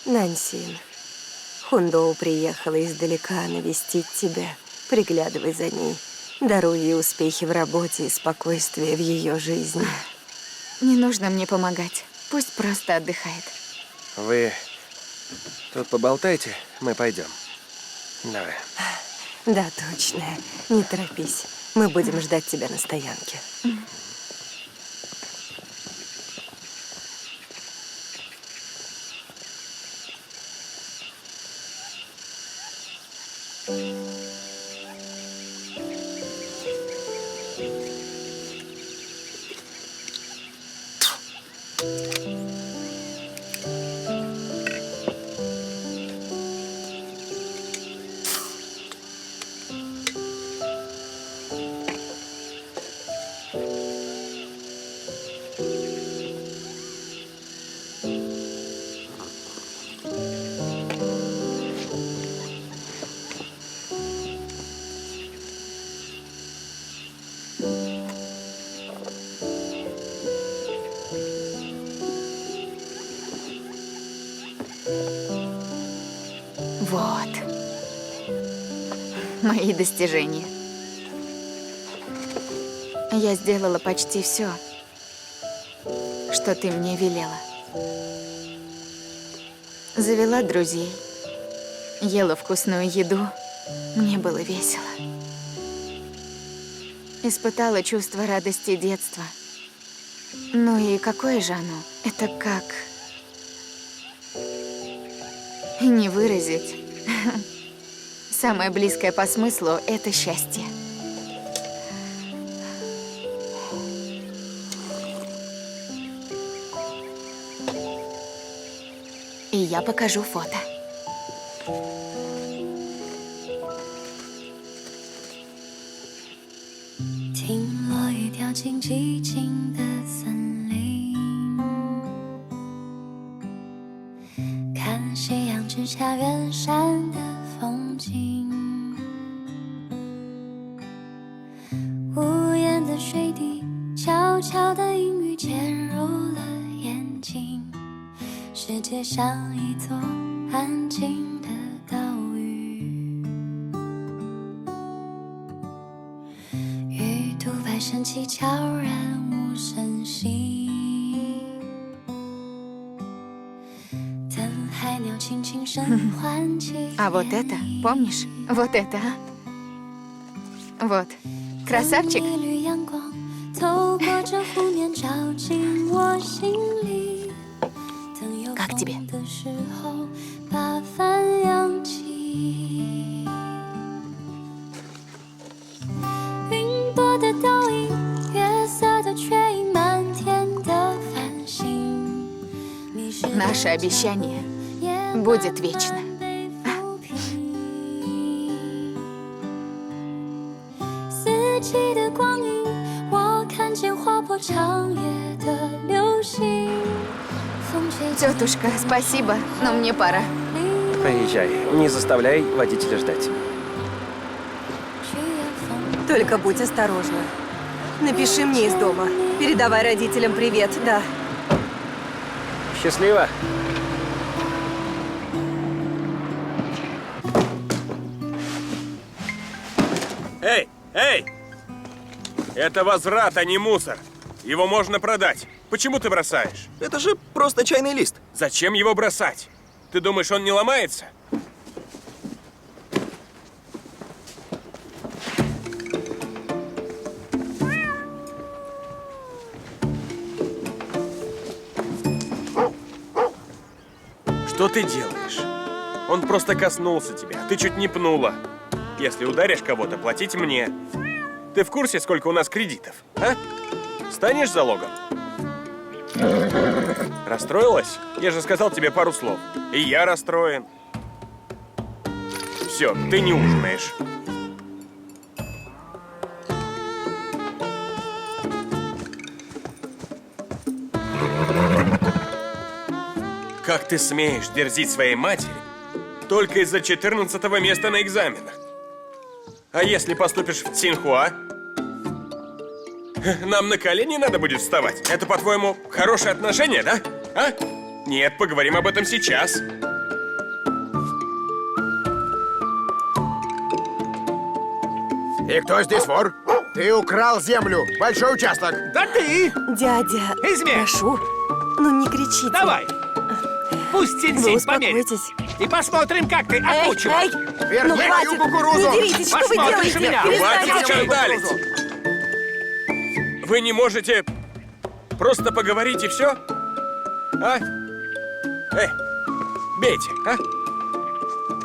Нансин, Хундоу приехала издалека навестить тебя. Приглядывай за ней. Даруй ей успехи в работе и спокойствие в ее жизни. Не нужно мне помогать. Пусть просто отдыхает. Вы тут поболтайте, мы пойдем. Давай. Да, точно. Не торопись. Мы будем ждать тебя на стоянке. Вот. Мои достижения. Я сделала почти все, что ты мне велела. Завела друзей. Ела вкусную еду. Мне было весело. Испытала чувство радости детства. Ну и какое же оно? Это как... Не выразить. Самое близкое по смыслу – это счастье. И я покажу фото. А вот это, помнишь? Вот это, а? Вот. Красавчик. Как тебе? Наше обещание будет вечно. Тетушка, спасибо, но мне пора. Поезжай, не заставляй водителя ждать. Только будь осторожна. Напиши мне из дома. Передавай родителям привет, да. Счастливо! Эй, эй! Это возврат, а не мусор. Его можно продать. Почему ты бросаешь? Это же просто чайный лист. Зачем его бросать? Ты думаешь, он не ломается? Что ты делаешь? Он просто коснулся тебя, ты чуть не пнула. Если ударишь кого-то, платить мне. Ты в курсе, сколько у нас кредитов, а? Станешь залогом? Расстроилась? Я же сказал тебе пару слов. И я расстроен. Все, ты не ужинаешь. Как ты смеешь дерзить своей матери только из-за 14-го места на экзаменах? А если поступишь в Цинхуа? Нам на колени надо будет вставать? Это, по-твоему, хорошее отношение, да? А? Нет, поговорим об этом сейчас. И кто здесь вор? Ты украл землю, большой участок. Да ты! Дядя, Измей! прошу, ну не кричите. Давай! Пусть Вы Синь-Синь померит. успокойтесь. И посмотрим, как ты Эй, окучиваешь. эй, Верни ну мою хватит, кукурузу. не деритесь, что вы Посмотришь делаете? меня. Перестаньте. Хватит скандалить! Вы не можете просто поговорить и все? А? Эй, бейте, а?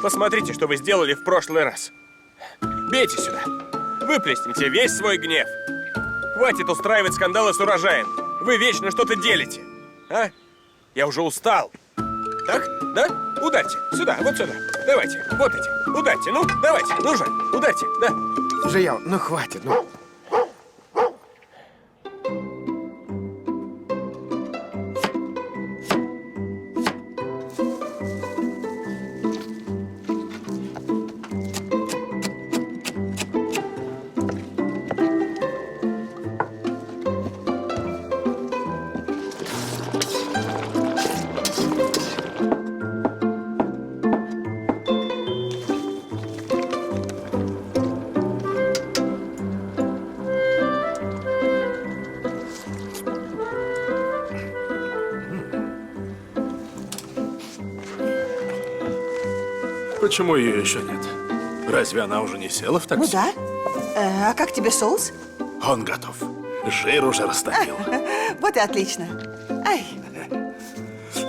Посмотрите, что вы сделали в прошлый раз. Бейте сюда. Выплесните весь свой гнев. Хватит устраивать скандалы с урожаем. Вы вечно что-то делите. А? Я уже устал. Так? Да? Ударьте. Сюда, вот сюда. Давайте. Вот эти. Ударьте. Ну, давайте. Ну же. Ударьте. Да. Жиял, ну хватит, ну. Почему ее еще нет? Разве она уже не села в такси? Ну да. А как тебе соус? Он готов. Жир уже растопил. Вот и отлично. Ай,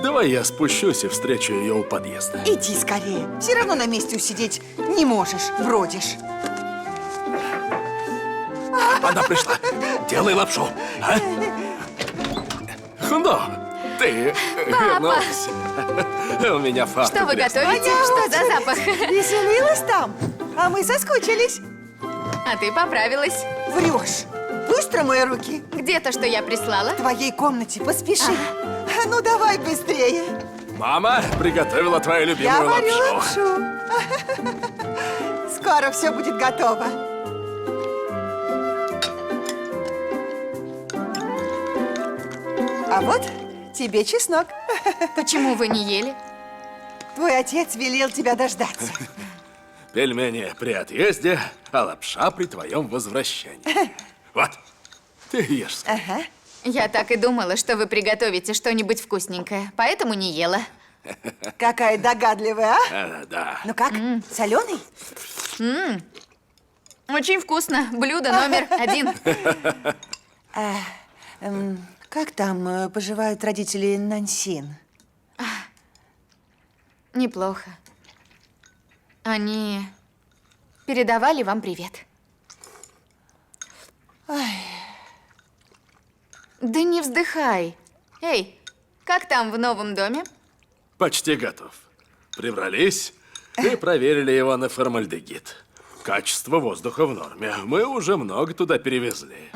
Давай я спущусь и встречу ее у подъезда. иди скорее. Все равно на месте усидеть не можешь, бродишь. Она пришла. Делай лапшу. А? Ну, ты вернулась. У меня фартук. Что вы готовите? Что за запах? Веселилась там? А мы соскучились. А ты поправилась. Врешь. Быстро мои руки. Где то, что я прислала? В твоей комнате поспеши. Ну давай быстрее. Мама приготовила твою Я любимую варю лапшу. лапшу. Скоро все будет готово. А вот тебе чеснок. Почему вы не ели? Твой отец велел тебя дождаться. Пельмени при отъезде, а лапша при твоем возвращении. Вот, ты ешь. Ага. Я так и думала, что вы приготовите что-нибудь вкусненькое, поэтому не ела. Какая догадливая, а? Да. Ну как, соленый? Очень вкусно. Блюдо номер 1. Как там поживают родители Нансин? Неплохо. Они передавали вам привет. Да не вздыхай. Эй, как там в новом доме? Почти готов. Прибрались и проверили его на формальдегид. Качество воздуха в норме. Мы уже много туда перевезли.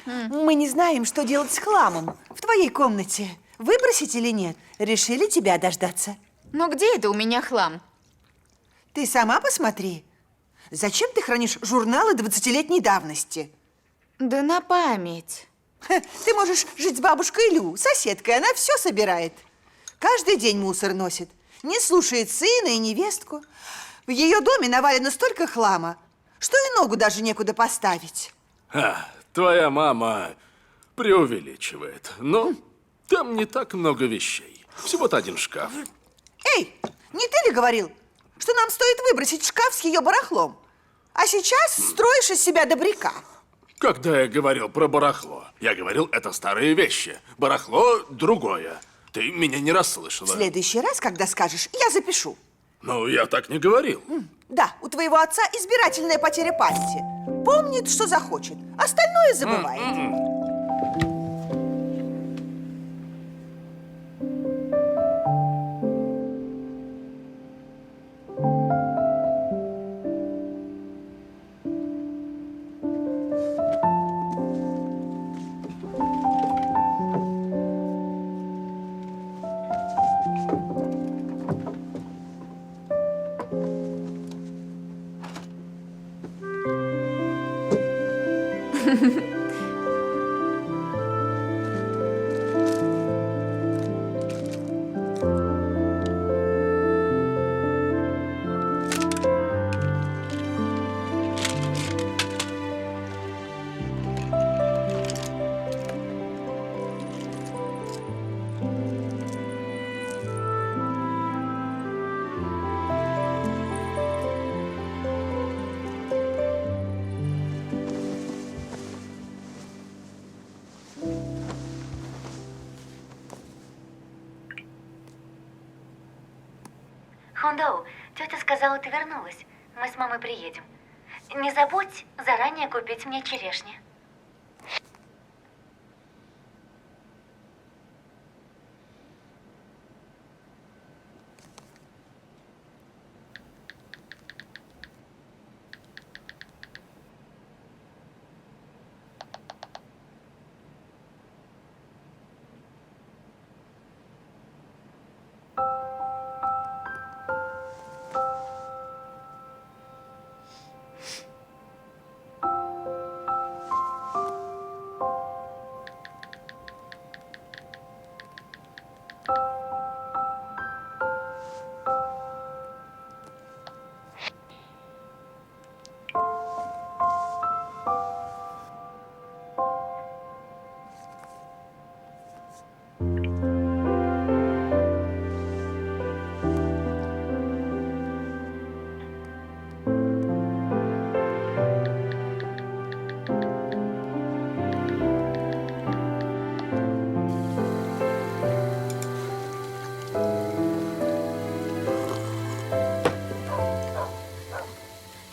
Мы не знаем, что делать с хламом в твоей комнате. Выбросить или нет? Решили тебя дождаться. Но где это у меня хлам? Ты сама посмотри. Зачем ты хранишь журналы 20-летней давности? Да на память. Ты можешь жить с бабушкой Лю, соседкой, она все собирает. Каждый день мусор носит, не слушает сына и невестку. В ее доме навалено столько хлама, что и ногу даже некуда поставить. Твоя мама преувеличивает. Но там не так много вещей. Всего-то один шкаф. Эй, не ты ли говорил, что нам стоит выбросить шкаф с ее барахлом? А сейчас строишь из себя добряка. Когда я говорил про барахло, я говорил, это старые вещи. Барахло другое. Ты меня не расслышала. В следующий раз, когда скажешь, я запишу. Ну, я так не говорил. Да, у твоего отца избирательная потеря памяти. Помнит, что захочет, остальное забывает. Хондоу, тетя сказала, ты вернулась. Мы с мамой приедем. Не забудь заранее купить мне черешни.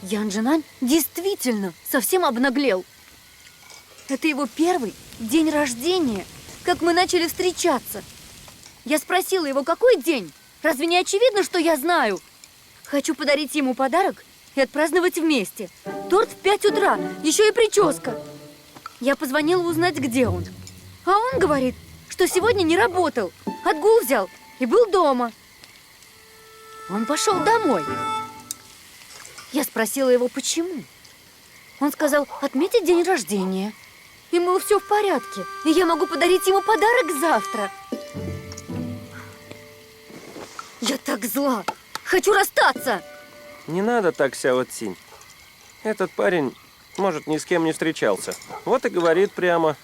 Ян Джинань действительно совсем обнаглел. Это его первый день рождения, как мы начали встречаться. Я спросила его, какой день? Разве не очевидно, что я знаю? Хочу подарить ему подарок и отпраздновать вместе. Торт в 5 утра, еще и прическа. Я позвонила узнать, где он. А он говорит, что сегодня не работал, отгул взял и был дома. Он пошел домой. Я спросила его, почему. Он сказал, отметить день рождения. И мол, все в порядке, и я могу подарить ему подарок завтра. Я так зла. Хочу расстаться. Не надо так, Сяо Цинь. Этот парень, может, ни с кем не встречался. Вот и говорит прямо.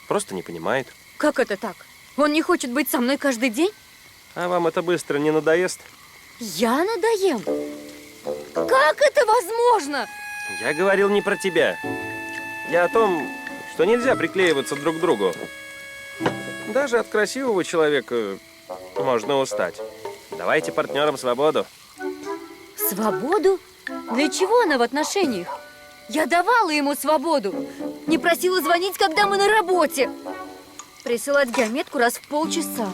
Просто не понимает. Как это так? Он не хочет быть со мной каждый день? А вам это быстро не надоест? Я надоем? Как это возможно? Я говорил не про тебя. Я о том, что нельзя приклеиваться друг к другу. Даже от красивого человека можно устать. Давайте партнерам свободу. Свободу? Для чего она в отношениях? Я давала ему свободу. Не просила звонить, когда мы на работе. Присылать геометку раз в полчаса.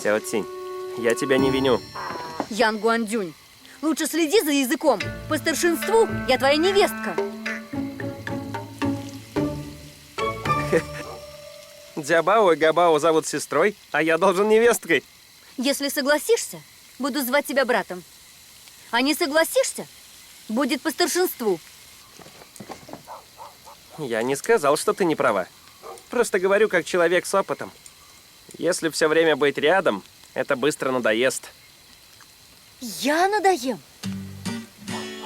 Сяо Цинь, я тебя не виню. Ян Гуандюнь, лучше следи за языком. По старшинству я твоя невестка. Дзябао и Габао зовут сестрой, а я должен невесткой. Если согласишься, буду звать тебя братом. А не согласишься, будет по старшинству. Я не сказал, что ты не права. Просто говорю как человек с опытом. Если все время быть рядом, это быстро надоест. Я надоем?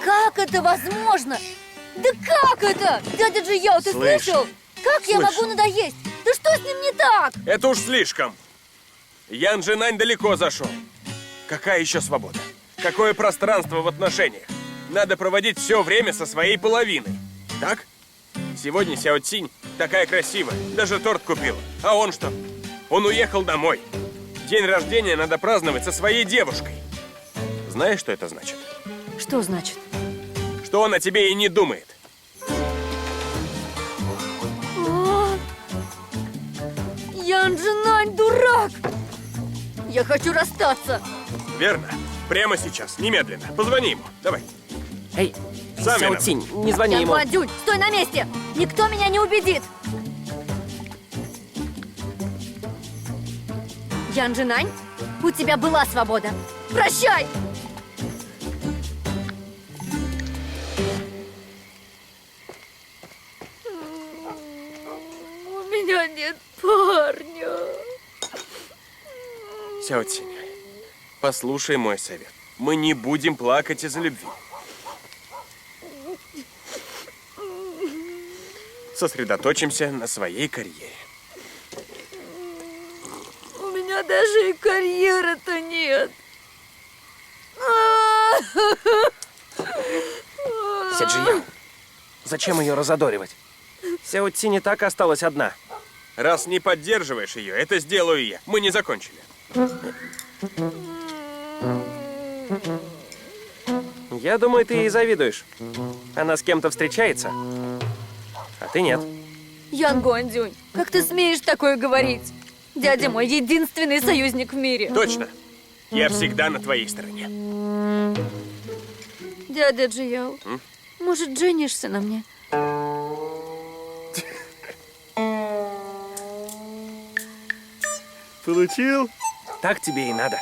Как это возможно? Да как это? Дядя Джияо, ты слышал? Как я могу надоесть? Да что с ним не так? Это уж слишком. Ян Джинань далеко зашел. Какая еще свобода? Какое пространство в отношениях? Надо проводить все время со своей половиной. Так? Сегодня Сяо Цинь такая красивая, даже торт купила. А он что? Он уехал домой. День рождения надо праздновать со своей девушкой. Знаешь, что это значит? Что значит? Что он о тебе и не думает. Ян Джинань дурак! Я хочу расстаться. Верно. Прямо сейчас, немедленно. Позвони ему. Давай. Эй, Сами Сяо нам. Цинь, не звони Ян ему. Гуандюнь, стой на месте! Никто меня не убедит! Ян Джинань, у тебя была свобода. Прощай! У меня нет парня. Сяо Цинь, послушай мой совет. Мы не будем плакать из-за любви. Сосредоточимся на своей карьере. У меня даже и карьеры-то нет. Сяджияо, зачем ее разодоривать? Сяо Цинь и так осталась одна. Раз не поддерживаешь ее, это сделаю я. Мы не закончили. Я думаю, ты ей завидуешь. Она с кем-то встречается, а ты нет. Ян Гуандюнь, как ты смеешь такое говорить? Дядя мой единственный союзник в мире. Точно. Я всегда на твоей стороне. Дядя Джияо, может, женишься на мне? Получил? Так тебе и надо.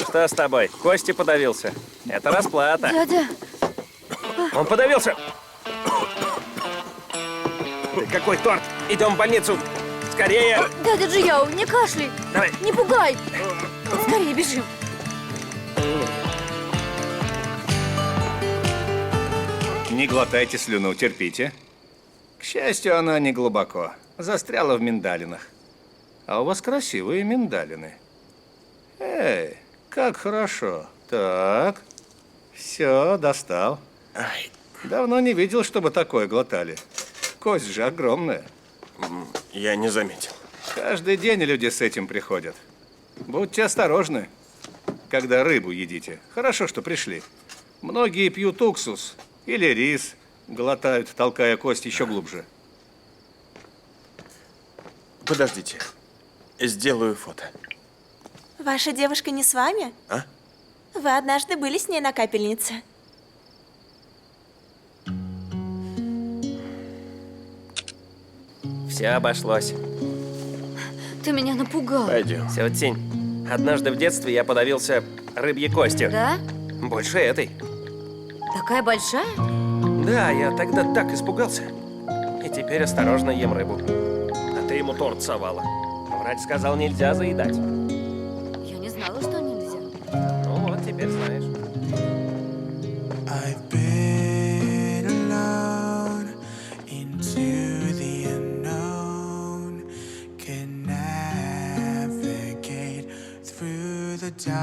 Что с тобой? Костя подавился. Это расплата. Дядя, Он подавился. Какой торт? Идем в больницу. Скорее. дядя Джияо, не кашляй, Давай. не пугай. Скорее бежим. Не глотайте слюну, терпите. К счастью, она не глубоко. Застряла в миндалинах. А у вас красивые миндалины. Эй, как хорошо. Так. Все, достал. Ай, Давно не видел, чтобы такое глотали. Кость же огромная. я не заметил. Каждый день люди с этим приходят. Будьте осторожны, когда рыбу едите. Хорошо, что пришли. Многие пьют уксус или рис, глотают, толкая кость еще глубже. Подождите. Сделаю фото. Ваша девушка не с вами? А? Вы однажды были с ней на капельнице. Все обошлось. Ты меня напугал. Пойдем. Сяо-Цинь, однажды в детстве я подавился рыбьей костью. Да? Больше этой. Такая большая? Да, я тогда так испугался. И теперь осторожно ем рыбу. А ты ему торт совала. Врач сказал, нельзя заедать. Я не знала, что нельзя. Ну вот, теперь знаешь. I've been alone into the unknown, can navigate through the dark.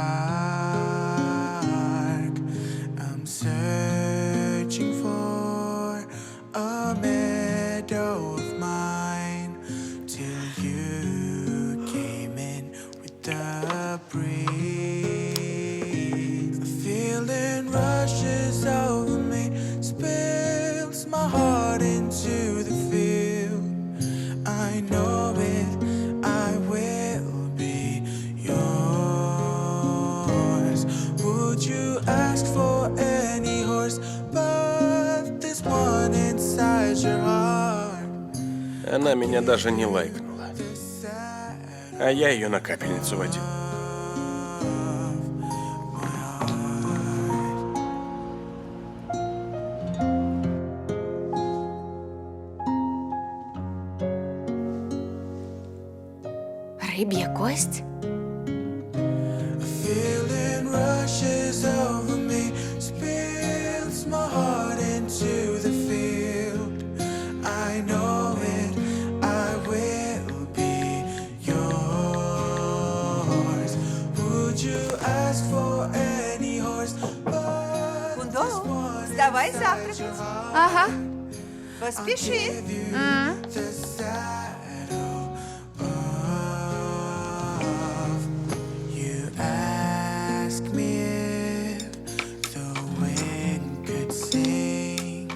I'm searching for a meadow of mine till you came in with the breeze. A feeling rushes over me, spills my heart into the field. I know it, I will be yours. Would you ask for any horse but this one inside your heart? Она меня даже не лайкнула. А я ее на капельницу водил. Рыбья кость? Feeling rushes over me, spills my heart into the field. I know it, I will be yours. Would you ask for any horse but Фундо, вставай завтракать. Ага. Поспеши. the saddle of you? Ask me if the wind could sing.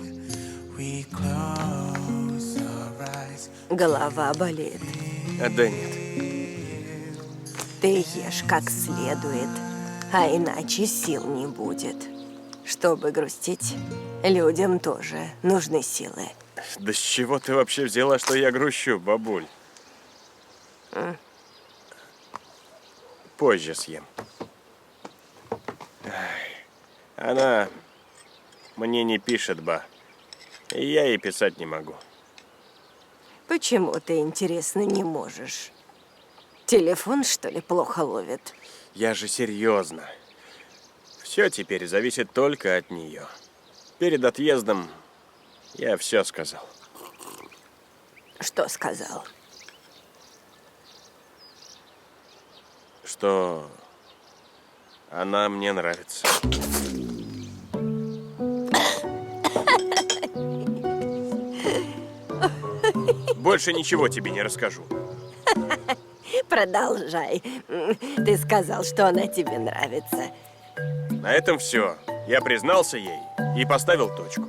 We close our eyes. Голова болит. Да нет. Ты ешь как следует, а иначе сил не будет. Чтобы грустить, людям тоже нужны силы. Да с чего ты вообще взяла, что я грущу, бабуль? Позже съем. Ай, она мне не пишет, ба. И я ей писать не могу. Почему ты, интересно, не можешь? Телефон, что ли, плохо ловит? Я же серьезно. Все теперь зависит только от нее. Перед отъездом я все сказал. Что сказал? Что она мне нравится. Больше ничего тебе не расскажу. Продолжай. Ты сказал, что она тебе нравится. На этом все. Я признался ей и поставил точку.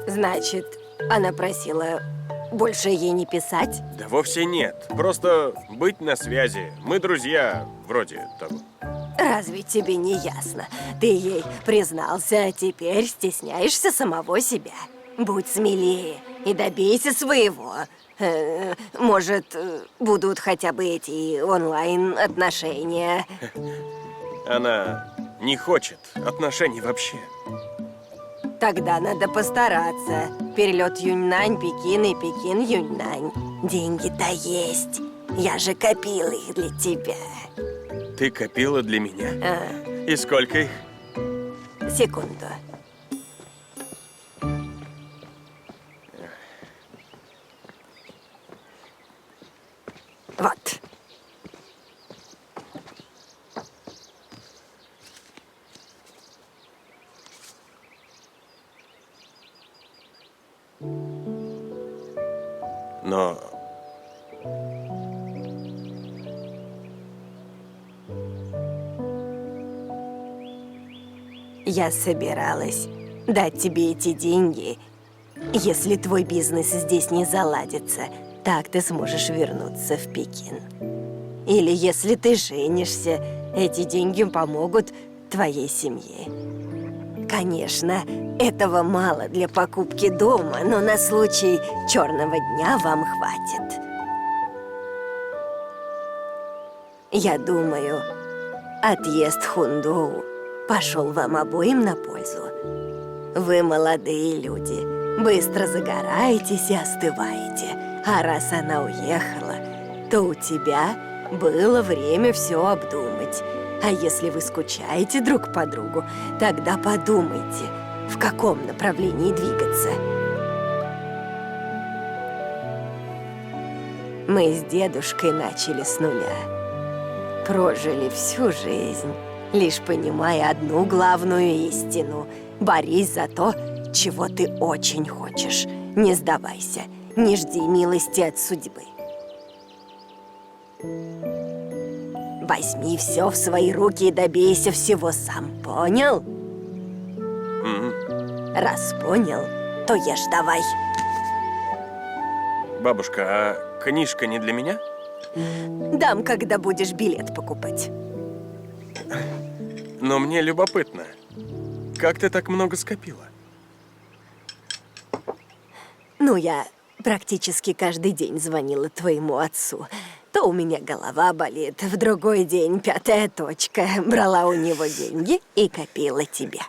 Значит, она просила больше ей не писать? Да вовсе нет. Просто быть на связи. Мы друзья, вроде того. Разве тебе не ясно? Ты ей признался, а теперь стесняешься самого себя. Будь смелее и добейся своего. Может, будут хотя бы эти онлайн-отношения. Она не хочет отношений вообще. Тогда надо постараться. Перелет Юньнань, Пекин и Пекин, Юньнань. Деньги-то есть. Я же копила их для тебя. Ты копила для меня? И сколько их? Секунду. Вот. Но... Я собиралась дать тебе эти деньги, если твой бизнес здесь не заладится. Так ты сможешь вернуться в Пекин. Или если ты женишься, эти деньги помогут твоей семье. Конечно, этого мало для покупки дома, но на случай черного дня вам хватит. Я думаю, отъезд Хундоу пошел вам обоим на пользу. Вы молодые люди, быстро загораетесь и остываете. А раз она уехала, то у тебя было время все обдумать. А если вы скучаете друг по другу, тогда подумайте, в каком направлении двигаться. Мы с дедушкой начали с нуля. Прожили всю жизнь, лишь понимая одну главную истину. Борись за то, чего ты очень хочешь. Не сдавайся, не жди милости от судьбы. Возьми все в свои руки и добейся всего сам. Понял? Раз понял, то ешь давай. Бабушка, а книжка не для меня? Дам, когда будешь билет покупать. Но мне любопытно. Как ты так много скопила? Ну, я практически каждый день звонила твоему отцу. То у меня голова болит, в другой день 5-я точка. Брала у него деньги и копила тебе.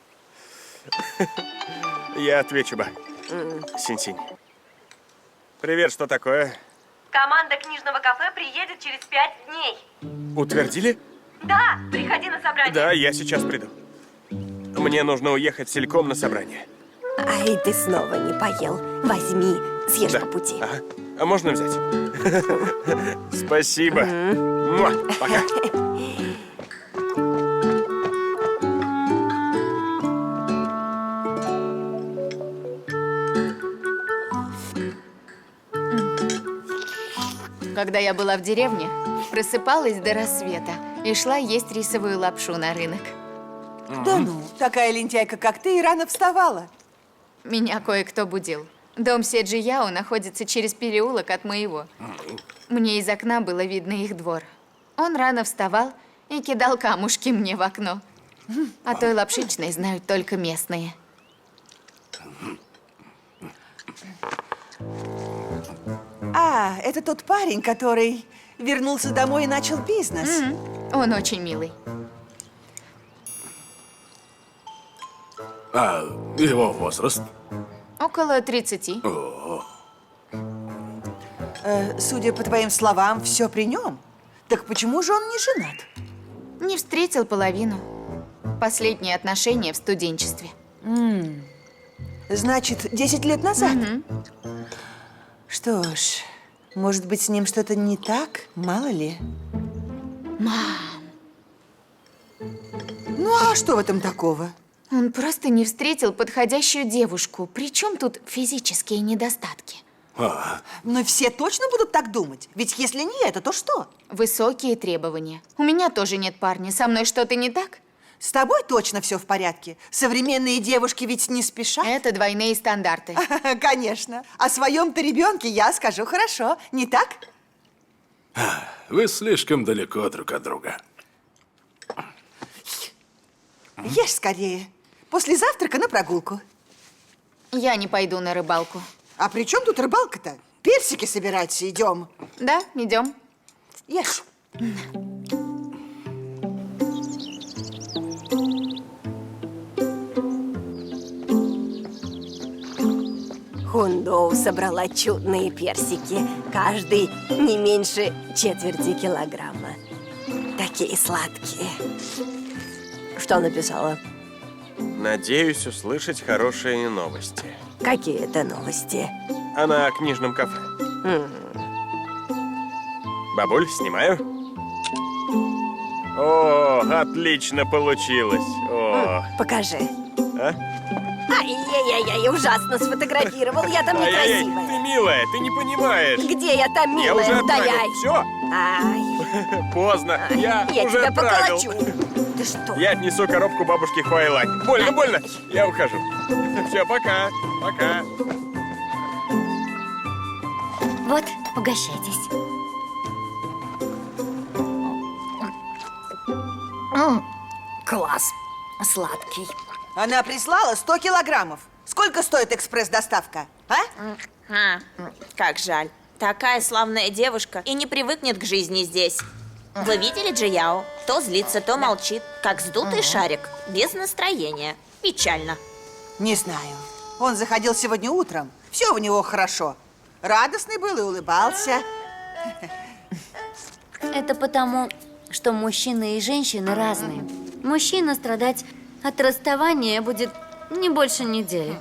Я отвечу, ба. Синь-синь. Привет, что такое? Команда книжного кафе приедет через 5 дней. Утвердили? Да, приходи на собрание. Да, я сейчас приду. Мне нужно уехать сильком на собрание. Ай, ты снова не поел. Возьми, съешь по пути. Ага. А можно взять? Спасибо. Муа, пока. Когда я была в деревне, просыпалась до рассвета и шла есть рисовую лапшу на рынок. Да ну, такая лентяйка, как ты, и рано вставала. Меня кое-кто будил. Дом Седжи-Яо находится через переулок от моего. Мне из окна было видно их двор. Он рано вставал и кидал камушки мне в окно. О той лапшичной знают только местные. А, это тот парень, который вернулся домой и начал бизнес. Он очень милый. А его возраст? Около 30. Судя по твоим словам, все при нем. Так почему же он не женат? Не встретил половину. Последние отношения в студенчестве. Значит, 10 лет назад? Что ж, может быть, с ним что-то не так? Мало ли. Мам! Ну, а что в этом такого? Он просто не встретил подходящую девушку. Причем тут физические недостатки? Но все точно будут так думать? Ведь если не это, то что? Высокие требования. У меня тоже нет парня. Со мной что-то не так? С тобой точно все в порядке. Современные девушки ведь не спешат. Это двойные стандарты. Конечно. О своем-то ребенке я скажу хорошо, не так? Вы слишком далеко друг от друга. Ешь скорее. После завтрака на прогулку. Я не пойду на рыбалку. А при чем тут рыбалка-то? Персики собирать идем. Да, идем. Ешь. Хундоу собрала чудные персики. Каждый не меньше четверти килограмма. Такие сладкие. Что написала? Надеюсь услышать хорошие новости. Какие это новости? Она о книжном кафе. Бабуль, снимаю. О, отлично получилось. О. Покажи. А? Ай-яй-яй, ужасно сфотографировал. Я там Ай-яй-яй, некрасивая. ты милая, ты не понимаешь. Где я там Я милая? уже отправил. Удаляй. Все, Ай, поздно. Я уже тебя отправил. поколочу. Ты что? Я отнесу коробку бабушке Хуайлань. Больно, больно. Я ухожу. Все, пока. Пока. Вот, угощайтесь. Класс. Сладкий. Она прислала 100 килограммов. Сколько стоит экспресс-доставка, а? Как жаль. Такая славная девушка и не привыкнет к жизни здесь. Вы видели Джияо? То злится, то молчит, как сдутый шарик, без настроения. Печально. Не знаю. Он заходил сегодня утром. Все у него хорошо. Радостный был и улыбался. Это потому, что мужчины и женщины разные. Мужчина страдать от расставания будет не больше недели.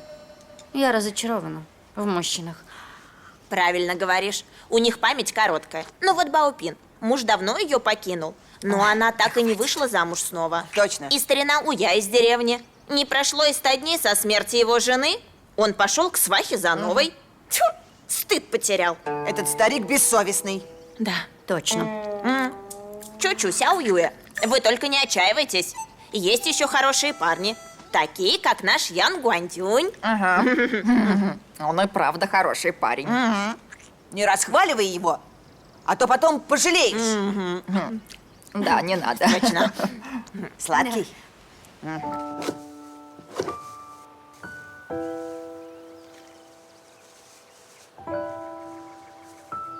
Я разочарована в мужчинах. Правильно говоришь. У них память короткая. Ну вот Баопин. Муж давно ее покинул. Но она так и не вышла замуж снова. Точно. И старина Уя из деревни. Не прошло и 100 дней со смерти его жены. Он пошел к свахе за новой. Тьфу, стыд потерял. Этот старик бессовестный. Да. Точно. Чу-чу, Сяо Юэ, вы только не отчаивайтесь. Есть еще хорошие парни. Такие, как наш Ян Гуандюнь. Ага. Он и правда хороший парень. Не расхваливай его, а то потом пожалеешь. Да, не надо. Точно. Сладкий.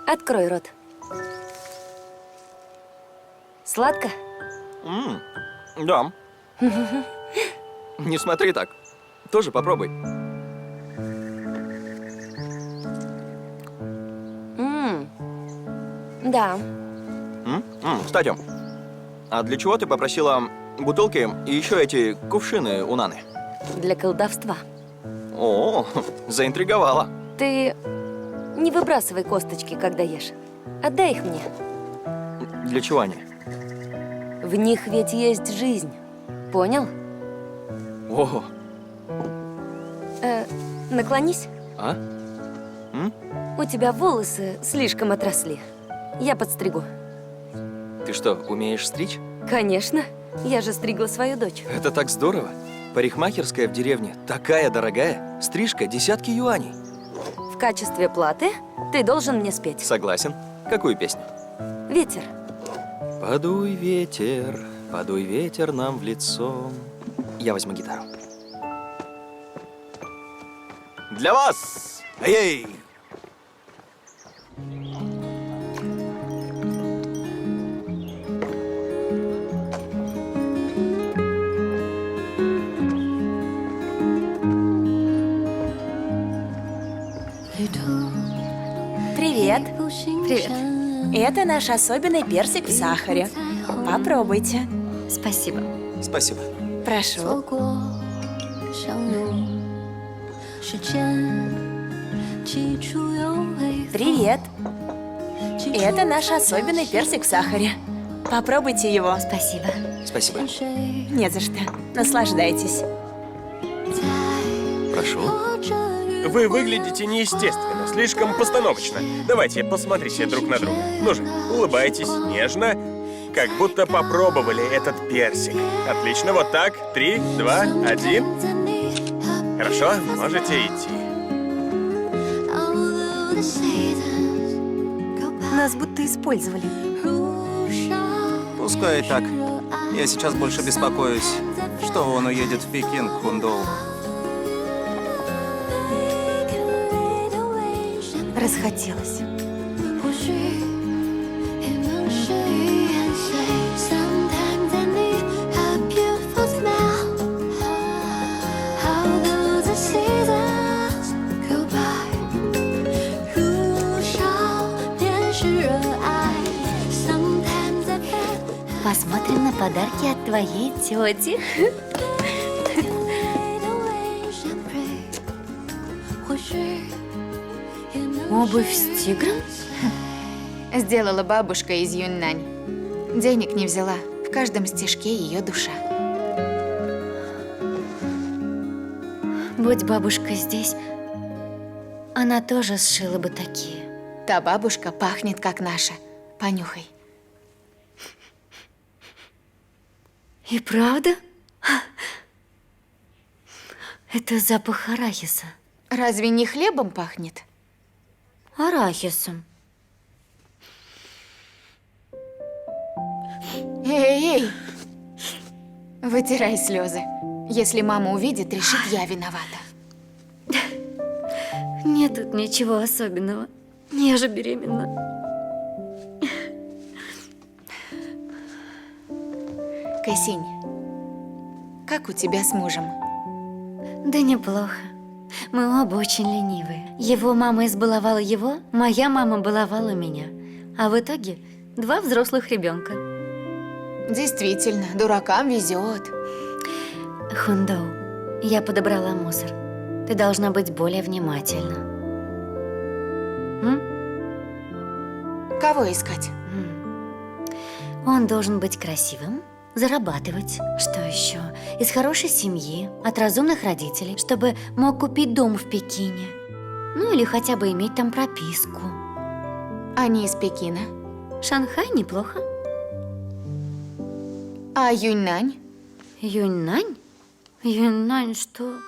Открой рот. Сладко? Да. Не смотри так. Тоже попробуй. Да. Кстати, а для чего ты попросила бутылки и еще эти кувшины у Наны? Для колдовства. О, заинтриговала. Ты не выбрасывай косточки, когда ешь. Отдай их мне. Для чего они? В них ведь есть жизнь. Понял? О, Наклонись. а? У тебя волосы слишком отросли. Я подстригу. Ты что, умеешь стричь? Конечно. Я же стригла свою дочь. Это так здорово. Парикмахерская в деревне такая дорогая. Стрижка десятки юаней. В качестве платы ты должен мне спеть. Согласен. Какую песню? Ветер. Подуй, ветер нам в лицо. Я возьму гитару. Для вас! Эй! Привет. Привет. Это наш особенный персик в сахаре. Попробуйте. Спасибо. Спасибо. Прошу. Привет. Это наш особенный персик в сахаре. Попробуйте его. Спасибо. Спасибо. Не за что. Наслаждайтесь. Прошу. Вы выглядите неестественно, слишком постановочно. Давайте, посмотрите друг на друга. Ну же, улыбайтесь нежно, как будто попробовали этот персик. Отлично, вот так. 3, 2, 1. Хорошо, можете идти. Нас будто использовали. Пускай и так. Я сейчас больше беспокоюсь, что он уедет в Пекин к Хундоу. Расхотелось. Посмотрим на подарки от твоей тети. Обувь с тигром? Сделала бабушка из Юньнань. Денег не взяла. В каждом стишке ее душа. Будь бабушка здесь, она тоже сшила бы такие. Та бабушка пахнет, как наша. Понюхай. И правда? Это запах арахиса. Разве не хлебом пахнет? Арахисом. Эй! Вытирай слезы. Если мама увидит, решит, я виновата. Нет тут ничего особенного. Я же беременна. Кэсинь, как у тебя с мужем? Да неплохо. Мы оба очень ленивые. Его мама избаловала его, моя мама баловала меня. А в итоге 2 взрослых ребенка. Действительно, дуракам везет. Хундоу, я подобрала мусор. Ты должна быть более внимательна. Кого искать? Он должен быть красивым, зарабатывать. Что еще? Из хорошей семьи, от разумных родителей, чтобы мог купить дом в Пекине. Ну или хотя бы иметь там прописку. Они из Пекина. Шанхай неплохо. А Юньнань? Юньнань? Юньнань что?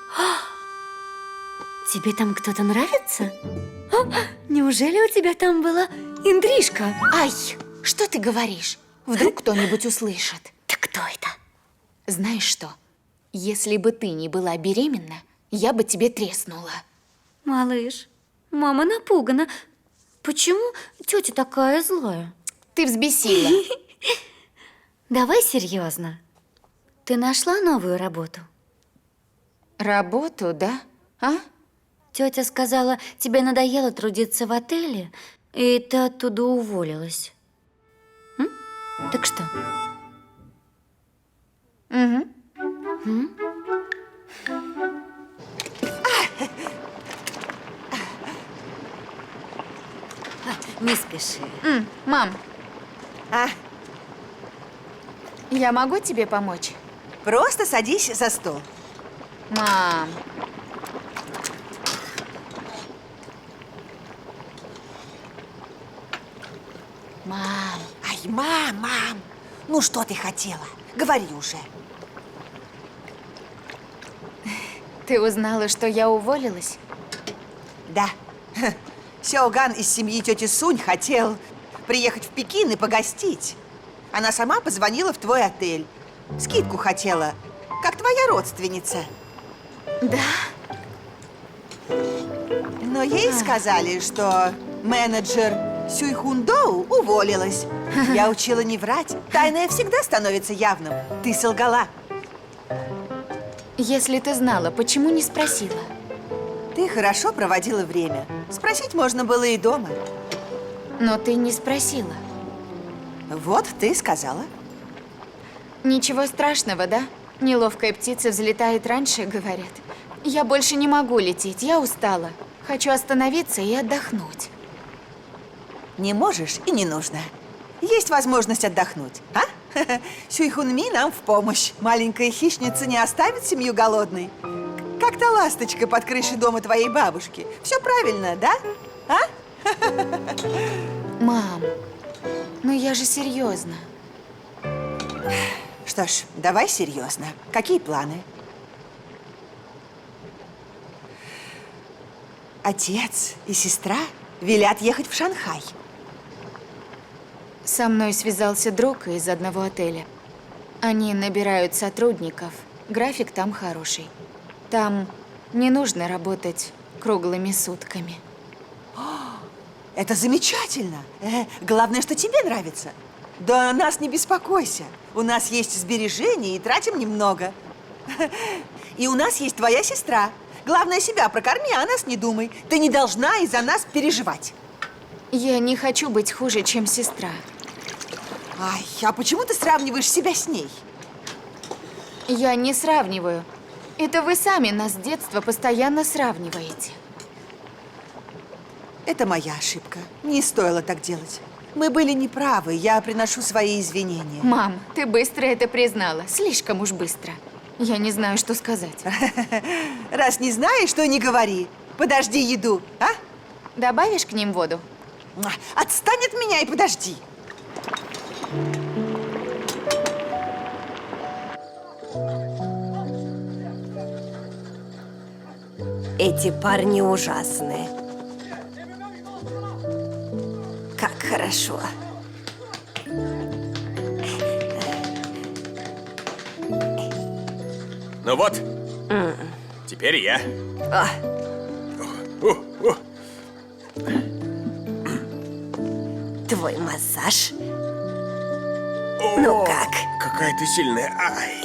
Тебе там кто-то нравится? Неужели у тебя там была интрижка? Ай, что ты говоришь? Вдруг кто-нибудь услышит. Да кто это? Знаешь что? Если бы ты не была беременна, я бы тебе треснула. Малыш, мама напугана. Почему тетя такая злая? Ты взбесила. Давай серьезно. Ты нашла новую работу? Работу, да? А? Тетя сказала, тебе надоело трудиться в отеле, и ты оттуда уволилась. Так что? Угу. Не спеши. Мам, А, я могу тебе помочь? просто садись за стол. Мам. Мам. Ай, мам. Ну что ты хотела? Говори уже. Ты узнала, что я уволилась? Да. Сяоган из семьи тети Сунь хотел приехать в Пекин и погостить. Она сама позвонила в твой отель. Скидку хотела, как твоя родственница. Да? Но ей сказали, что менеджер Сюй Хундоу уволилась. Я учила не врать. Тайное всегда становится явным. Ты солгала. Если ты знала, почему не спросила? Ты хорошо проводила время. Спросить можно было и дома. Но ты не спросила. Вот ты сказала. Ничего страшного, да? Неловкая птица взлетает раньше, говорят. Я больше не могу лететь, я устала. Хочу остановиться и отдохнуть. Не можешь и не нужно. Есть возможность отдохнуть, а? Сюй Хунми нам в помощь. Маленькая хищница не оставит семью голодной. Как та ласточка под крышей дома твоей бабушки. Все правильно, да? А? Мам, ну я же серьезно. Что ж, давай серьезно. Какие планы? Отец и сестра велят ехать в Шанхай. Со мной связался друг из одного отеля. Они набирают сотрудников. График там хороший. Там не нужно работать круглыми сутками. Это замечательно. Главное, что тебе нравится. Да о нас не беспокойся. У нас есть сбережения и тратим немного. И у нас есть твоя сестра. Главное, себя прокорми, а о нас не думай. Ты не должна из-за нас переживать. Я не хочу быть хуже, чем сестра. Ай, а почему ты сравниваешь себя с ней? Я не сравниваю. Это вы сами нас с детства постоянно сравниваете. Это моя ошибка. Не стоило так делать. Мы были неправы. Я приношу свои извинения. Мам, ты быстро это признала. Слишком уж быстро. Я не знаю, что сказать. Раз не знаешь, то не говори. Подожди еду, а? Добавишь к ним воду? Отстань от меня и подожди. Эти парни ужасные. Как хорошо. Ну вот, теперь я. Твой массаж. Ну как? Какая ты сильная. Ай.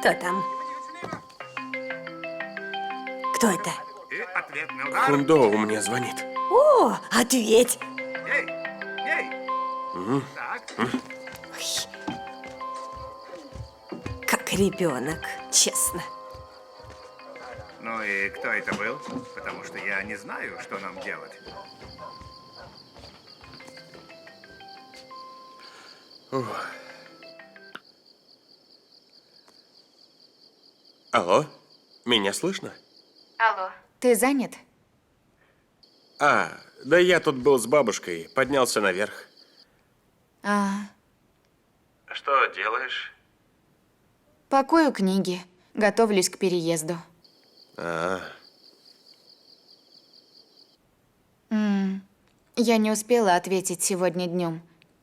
Кто там? Кто это? Хундоу мне звонит. О, ответь! Как ребенок, честно. Ну и кто это был? Потому что я не знаю, что нам делать. Алло, меня слышно? Алло, ты занят? Да я тут был с бабушкой, поднялся наверх. Что делаешь? Пакую книги, готовлюсь к переезду. Я не успела ответить сегодня днем.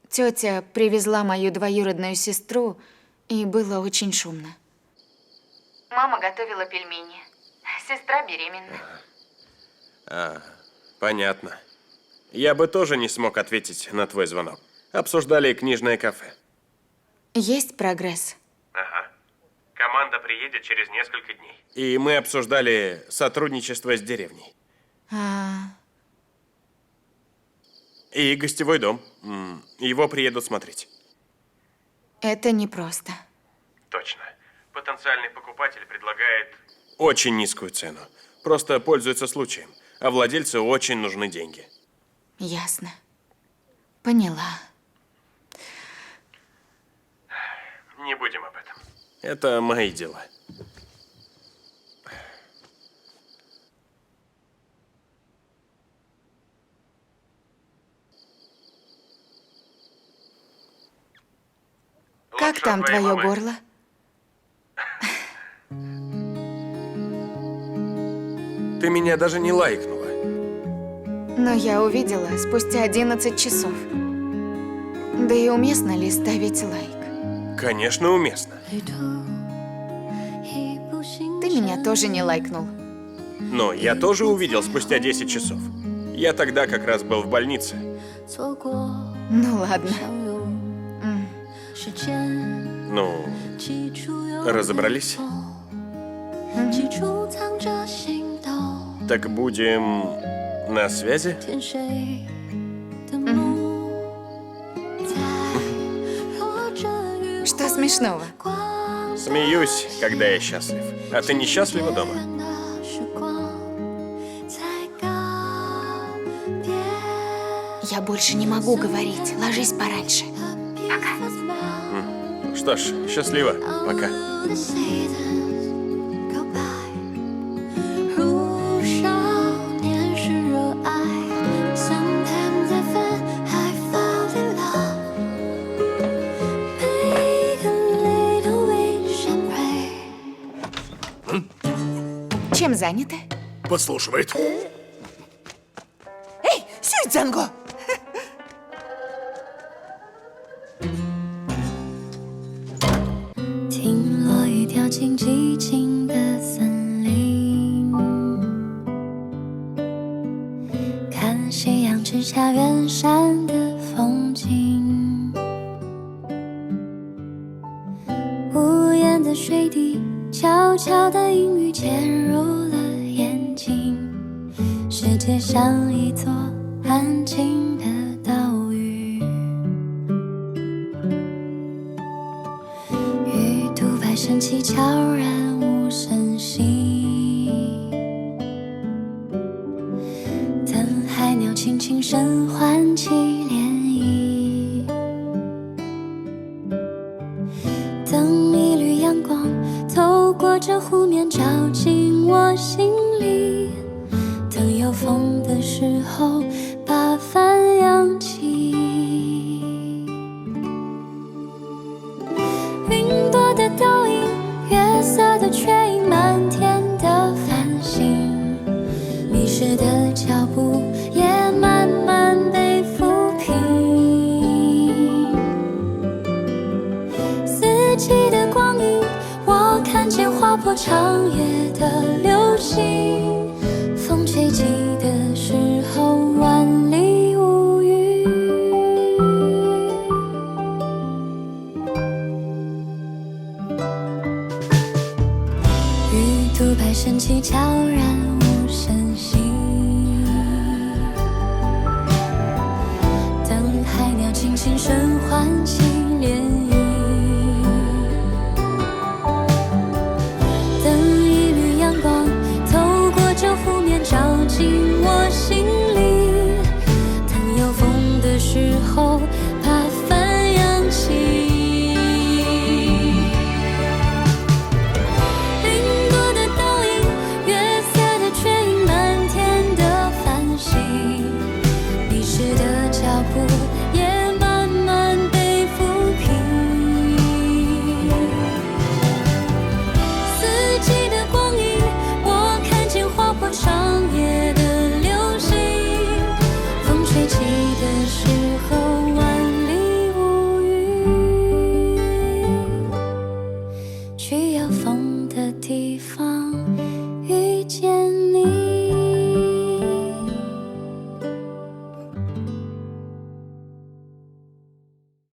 Тетя привезла мою двоюродную сестру, и было очень шумно. Мама готовила пельмени. Сестра беременна. Понятно. Я бы тоже не смог ответить на твой звонок. Обсуждали книжное кафе. Есть прогресс? Ага. Команда приедет через несколько дней. И мы обсуждали сотрудничество с деревней. И гостевой дом. Его приедут смотреть. Это непросто. Точно. Потенциальный покупатель предлагает очень низкую цену. Просто пользуется случаем. А владельцу очень нужны деньги. Ясно. Поняла. Не будем об этом. Это мои дела. Как там твое горло? Ты меня даже не лайкнула. Но я увидела спустя 11 часов. Да и уместно ли ставить лайк? Конечно, уместно. Ты меня тоже не лайкнул. Но я тоже увидел спустя 10 часов. Я тогда как раз был в больнице. Ну ладно. Ну, разобрались? Так будем на связи? смешного? Смеюсь, когда я счастлив. А ты несчастлива дома? Я больше не могу говорить. Ложись пораньше. Что ж, счастливо. Пока. Чем заняты? Подслушивает. Эй, сядь, Дзанго!水滴悄悄的阴雨潜入了眼睛，世界像一座安静的岛屿，鱼肚白升起，悄然无声息，等海鸟轻轻声唤起涟漪，等一缕阳光透过这湖面照进我心里，等有风的时候把帆扬起，云朵的倒影，月色的缺影，满天的繁星，迷失的脚步也慢慢被抚平，四季的光阴，我看见划破长夜的流星，风吹起的时候万里无云，鱼肚白升起，悄然无声息，等海鸟轻轻声唤起涟漪，等一缕阳光透过这湖面照进我心里，等有风的时候把帆扬起，云朵的倒影，月色的缺影，满天的繁星，迷失的脚步